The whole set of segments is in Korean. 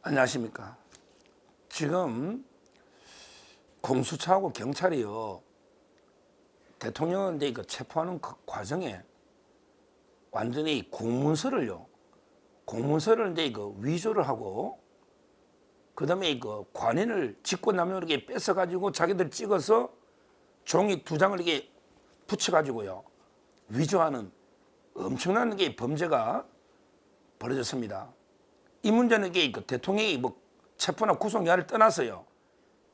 안녕하십니까. 지금 공수처하고 경찰이요, 대통령한테 이거 체포하는 그 과정에 완전히 공문서를 이제 이거 위조를 하고, 그 다음에 이거 관인을 직권남용으로 뺏어가지고 자기들 찍어서 종이 2장을 이게 붙여가지고요, 위조하는 엄청난 게 범죄가 벌어졌습니다. 이 문제는 이게 대통령이 뭐 체포나 구속 여하를 떠나서요,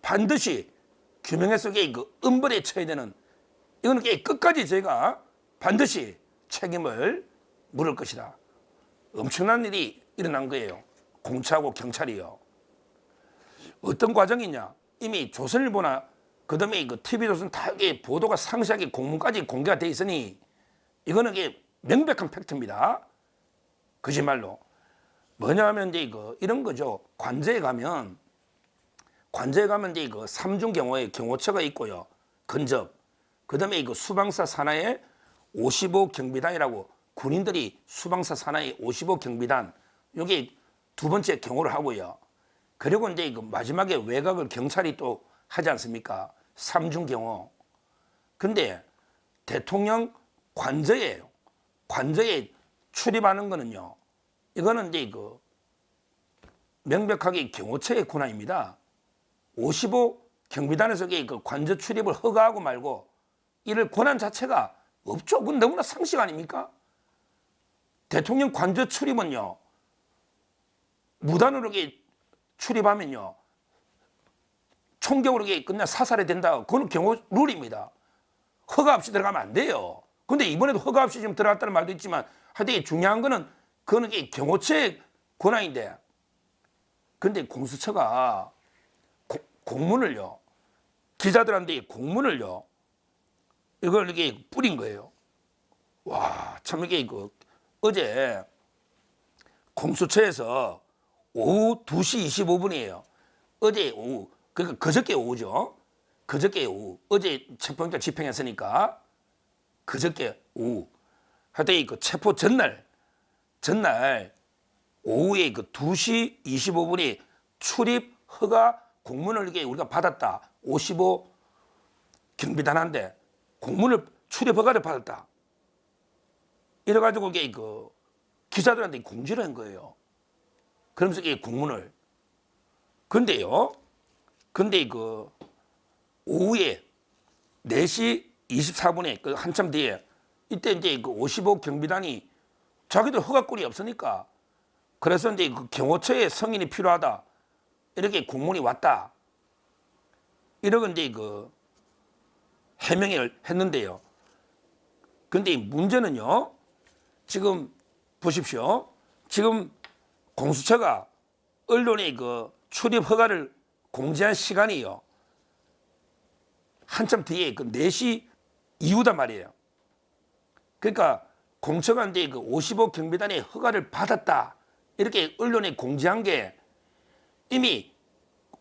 반드시 규명해서 엄벌에 처해야 되는, 이거는 끝까지 저희가 반드시 책임을 물을 것이다. 엄청난 일이 일어난 거예요. 공차하고 경찰이요. 어떤 과정이냐? 이미 조선일보나 그다음에 TV조선 다 보도가 상세하게 공문까지 공개가 돼 있으니 이거는 명백한 팩트입니다. 거짓말로. 뭐냐 하면 이제 이런 거죠. 관제에 가면 이제 3중 경호에 경호처가 있고요, 근접. 그다음에 수방사 산하에 55 경비단이라고, 군인들이 수방사 산하에 55 경비단, 여기 두 번째 경호를 하고요. 그리고 이제 마지막에 외곽을 경찰이 또 하지 않습니까? 3중 경호. 근데 대통령 관저에 출입하는 거는요, 이거는 이제 명백하게 경호처의 권한입니다. 55 경비단에서 관저 출입을 허가하고 말고 이럴 권한 자체가 없죠. 그건 너무나 상식 아닙니까? 대통령 관저 출입은요, 무단으로 출입하면요, 총격으로 그냥 사살이 된다. 그건 경호 룰입니다. 허가 없이 들어가면 안 돼요. 근데 이번에도 허가 없이 지금 들어갔다는 말도 있지만, 하여튼 중요한 거는 그거는 경호처의 권한인데, 근데 공수처가 공문을요, 기자들한테 공문을요, 이걸 뿌린 거예요. 와, 참 이게 어제 공수처에서 오후 2시 25분이에요. 어제 오후, 그러니까 그저께 오후죠. 그저께 오후. 어제 체포영장 집행했으니까 그저께 오후. 하여튼 체포 전날 오후에 2시 25분에 출입 허가 공문을 우리가 받았다. 55 경비단한테 공문을, 출입 허가를 받았다. 이래가지고 기자들한테 공지를 한 거예요. 그러면서 공문을. 근데 오후에 4시 24분에 한참 뒤에, 이때 이제 55 경비단이 자기들 허가권이 없으니까, 그래서 이제 경호처의 승인이 필요하다, 이렇게 공문이 왔다. 이러고 이제 해명을 했는데요. 근데 문제는요, 지금 보십시오. 지금 공수처가 언론의 출입 허가를 공지한 시간이요, 한참 뒤에 4시 이후단 말이에요. 그러니까 공처가 이제 55 경비단의 허가를 받았다, 이렇게 언론에 공지한 게 이미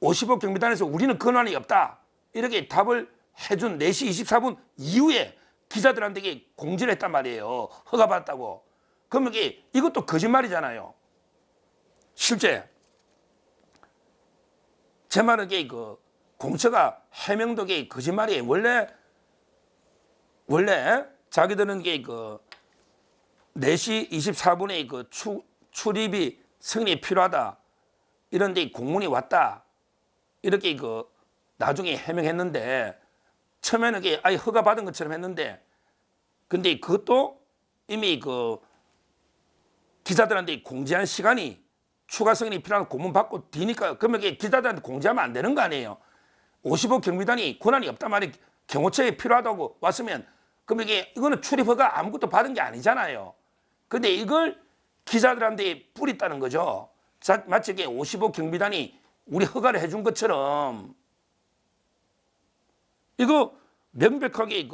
55 경비단에서 우리는 권한이 없다, 이렇게 답을 해준 4시 24분 이후에 기자들한테 공지를 했단 말이에요. 허가 받았다고. 그러면 이것도 거짓말이잖아요. 실제 제 말은 공처가 해명도 거짓말이에요. 원래 자기들은 4시 24분에 출입이 승인이 필요하다, 이런데 공문이 왔다, 이렇게 나중에 해명했는데, 처음에는 아예 허가 받은 것처럼 했는데, 근데 그것도 이미 기자들한테 공지한 시간이, 추가 승인이 필요한 공문 받고 뒤니까, 그러면 기자들한테 공지하면 안 되는 거 아니에요. 55 경비단이 권한이 없단 말이, 경호처에 필요하다고 왔으면, 그럼 이거는 출입허가 아무것도 받은 게 아니잖아요. 근데 이걸 기자들한테 뿌렸다는 거죠. 마치 55 경비단이 우리 허가를 해준 것처럼. 이거 명백하게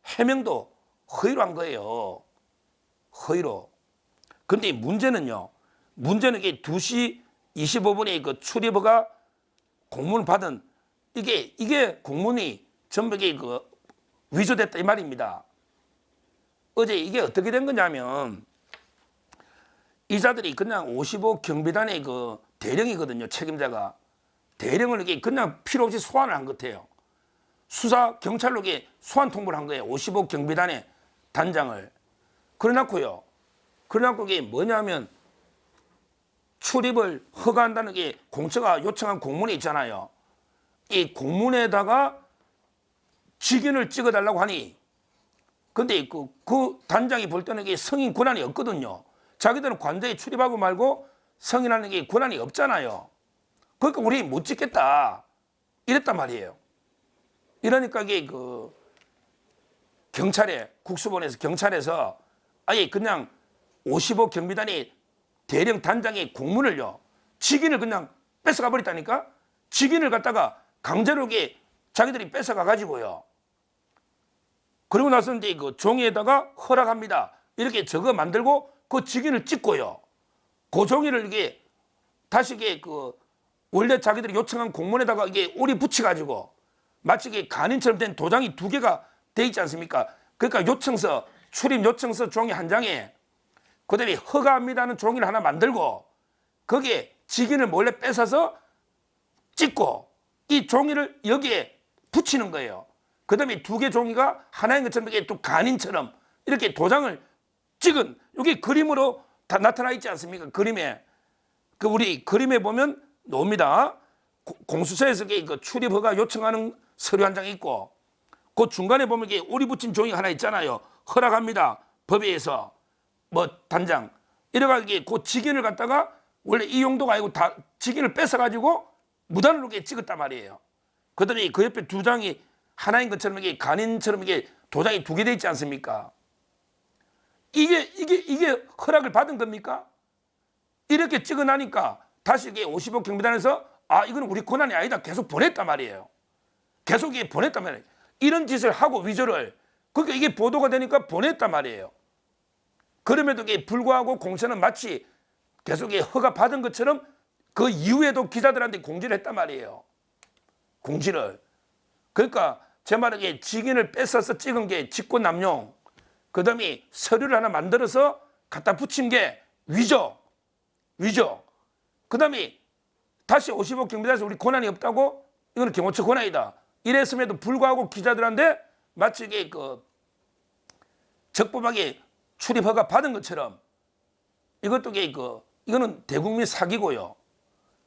해명도 허위로 한 거예요. 허위로. 근데 문제는 2시 25분에 출입허가 공문을 받은, 이게 공문이 전부 위조됐다, 이 말입니다. 어제 이게 어떻게 된 거냐면, 이자들이 그냥 55 경비단의 대령이거든요. 책임자가. 대령을 이게 그냥 필요 없이 소환을 한 것 같아요. 수사 경찰로 이게 소환 통보를 한 거예요. 55 경비단의 단장을. 그래놓고요. 그래놓고 이게 뭐냐면 출입을 허가한다는 게 공처가 요청한 공문이 있잖아요. 이 공문에다가 직인을 찍어달라고 하니 근데 그 단장이 볼 때는 이게 승인 권한이 없거든요. 자기들은 관저에 출입하고 말고 승인하는 게 권한이 없잖아요. 그러니까 우리 못 찍겠다 이랬단 말이에요. 이러니까 이게 그 경찰에 국수본에서 경찰에서 아예 그냥 55 경비단이 대령 단장의 공문을요 직인을 그냥 뺏어가 버렸다니까. 직인을 갖다가 강제로 이게 자기들이 뺏어가 가지고요. 그러고 나서 이제 그 종이에다가 허락합니다 이렇게 적어 만들고 그 직인을 찍고요. 그 종이를 이게 다시 이게 그 원래 자기들이 요청한 공문에다가 이게 오리 붙여 가지고 마치 이게 간인처럼 된 도장이 2개가 돼 있지 않습니까? 그러니까 요청서 출입 요청서 종이 한 장에 그다음에 허가합니다는 종이를 하나 만들고 거기에 직인을 몰래 뺏어서 찍고 이 종이를 여기에 붙이는 거예요. 그다음에 2개 종이가 하나인 것처럼 이게 또 간인처럼 이렇게 도장을 찍은 여기 그림으로 다 나타나 있지 않습니까? 그림에 그 우리 그림에 보면 나옵니다. 공수처에서 그 출입 허가 요청하는 서류 한 장 있고 그 중간에 보면 이게 오리 붙인 종이 하나 있잖아요. 허락합니다. 법에 의해서 뭐 단장 이래가지고 그 직인을 갖다가 원래 이 용도가 아니고 다 직인을 뺏어가지고 무단으로 이렇게 찍었단 말이에요. 그다음에 그 옆에 2장이 하나인 것처럼 이게 간인처럼 이게 도장이 2개 돼 있지 않습니까? 이게 허락을 받은 겁니까? 이렇게 찍어나니까 다시 이게 55 경비단에서 아 이건 우리 권한이 아니다 계속 보냈단 말이에요. 계속 이게 보냈단 말이에요. 이런 짓을 하고 위조를 그러니까 이게 보도가 되니까 보냈단 말이에요. 그럼에도 불구하고 공처는 마치 계속 허가 받은 것처럼 그 이후에도 기자들한테 공지를 했단 말이에요. 공지를. 그러니까 제 말은 직인을 뺏어서 찍은 게 직권남용, 그 다음에 서류를 하나 만들어서 갖다 붙인 게 위조. 그 다음에 다시 55 경비단에서 우리 권한이 없다고 이거는 경호처 권한이다. 이랬음에도 불구하고 기자들한테 마치 이게 그 적법하게 출입 허가 받은 것처럼 이것도 이거는 대국민 사기고요.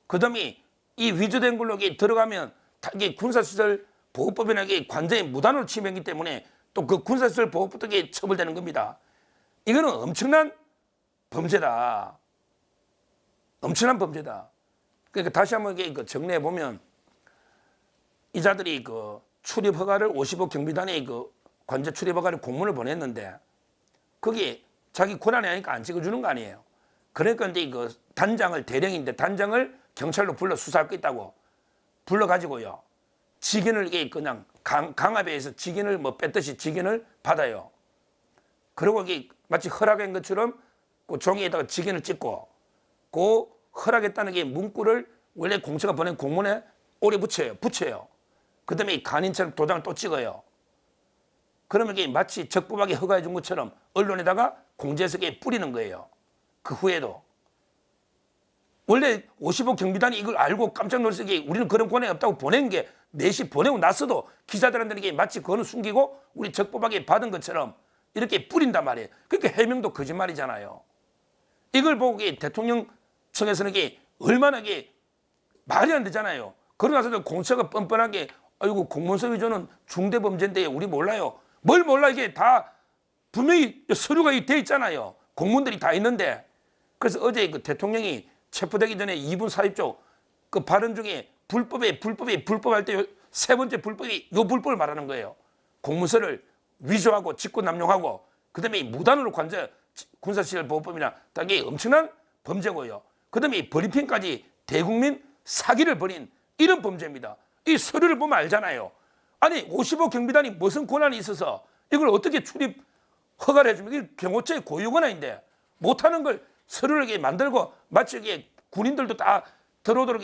그 다음에 이 위조된 걸로 들어가면 이게 군사시설 보호법이나 관저에 무단으로 침해했기 때문에 또 그 군사시설 보호법도 처벌되는 겁니다. 이거는 엄청난 범죄다. 엄청난 범죄다. 그러니까 다시 한번 정리해 보면 이 자들이 그 출입 허가를 55 경비단에 그 관저 출입 허가를 공문을 보냈는데 거기에 자기 권한이 아니니까 안 찍어주는 거 아니에요. 그러니까 이제 그 단장을 대령인데 단장을 경찰로 불러 수사할 거 있다고 불러가지고요. 직인을 이게 그냥 강압에 의해서 직인을 뭐 뺐듯이 직인을 받아요. 그리고 이게 마치 허락한 것처럼 그 종이에다가 직인을 찍고 그 허락했다는 게 문구를 원래 공처가 보낸 공문에 오래 붙여요. 그 다음에 간인처럼 도장을 또 찍어요. 그러면 이게 마치 적법하게 허가해 준 것처럼 언론에다가 공지해서 뿌리는 거예요. 그 후에도. 원래 55 경비단이 이걸 알고 깜짝 놀라서 우리는 그런 권한이 없다고 보낸 게 4시 보내고 났어도 기자들한테는 이게 마치 그거는 숨기고 우리 적법하게 받은 것처럼 이렇게 뿌린단 말이에요. 그러니까 해명도 거짓말이잖아요. 이걸 보고 대통령청에서는 이게 얼마나 말이 안 되잖아요. 그러고 나서도 공처가 뻔뻔하게 아이고 공문서 위조는 중대범죄인데 우리 몰라요. 뭘 몰라 이게 다 분명히 서류가 돼 있잖아요. 공문들이 다 있는데. 그래서 어제 그 대통령이 체포되기 전에 2분 40초 그 발언 중에 불법할 때 3번째 불법이 요 불법을 말하는 거예요. 공문서를 위조하고 직권남용하고 그다음에 무단으로 관저 군사시설 보호법이나 이게 엄청난 범죄고요. 그다음에 버림핀까지 대국민 사기를 벌인 이런 범죄입니다. 이 서류를 보면 알잖아요. 아니 55 경비단이 무슨 권한이 있어서 이걸 어떻게 출입 허가를 해주면 이게 경호처의 고유 권한인데 못하는 걸 서류를 만들고 마치 이게 군인들도 다 들어오도록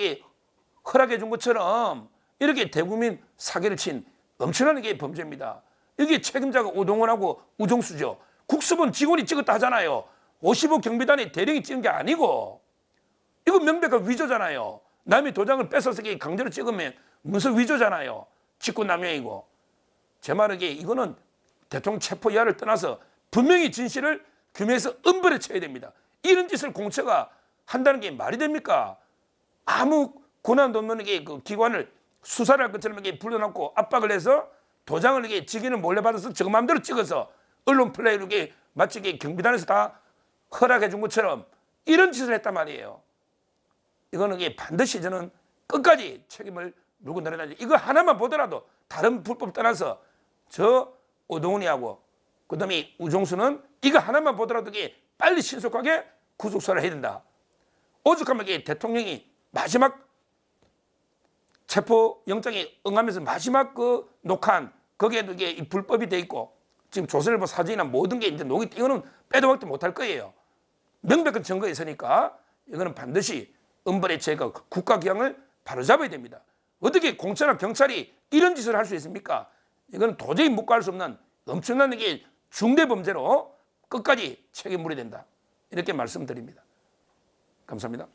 허락해 준 것처럼 이렇게 대국민 사기를 친 엄청난 게 범죄입니다. 이게 책임자가 오동원하고 우종수죠. 국수본 직원이 찍었다 하잖아요. 55 경비단의 대령이 찍은 게 아니고 이거 명백한 위조잖아요. 남이 도장을 뺏어서 강제로 찍으면 무슨 위조잖아요. 직권남용이고. 제 말은 이거는 대통령 체포 이하를 떠나서 분명히 진실을 규명해서 엄벌에 쳐야 됩니다. 이런 짓을 공처가 한다는 게 말이 됩니까? 아무 권한도 없는 그 기관을 수사를 할 것처럼 불러놓고 압박을 해서 도장을 직인을 몰래 받아서 저 마음대로 찍어서 언론 플레이로 마치 경비단에서 다 허락해 준 것처럼 이런 짓을 했단 말이에요. 이거는 반드시 저는 끝까지 책임을 물고 내려야지. 이거 하나만 보더라도 다른 불법 떠나서 저 오동훈이하고 그다음에 우종수는 이거 하나만 보더라도 빨리 신속하게 구속수사를 해야 된다. 오죽하면 대통령이 마지막 체포영장에 응하면서 마지막 그 녹화한 거기에도 이 불법이 돼 있고 지금 조선일보 사진이나 모든 게 이제 녹이 이거는 빼도 박도 못할 거예요. 명백한 증거가 있으니까 이거는 반드시 엄벌의 제거 국가기강을 바로잡아야 됩니다. 어떻게 공처나 경찰이 이런 짓을 할 수 있습니까? 이거는 도저히 묵과할 수 없는 엄청난 중대 범죄로 끝까지 책임 물어야 된다. 이렇게 말씀드립니다. 감사합니다.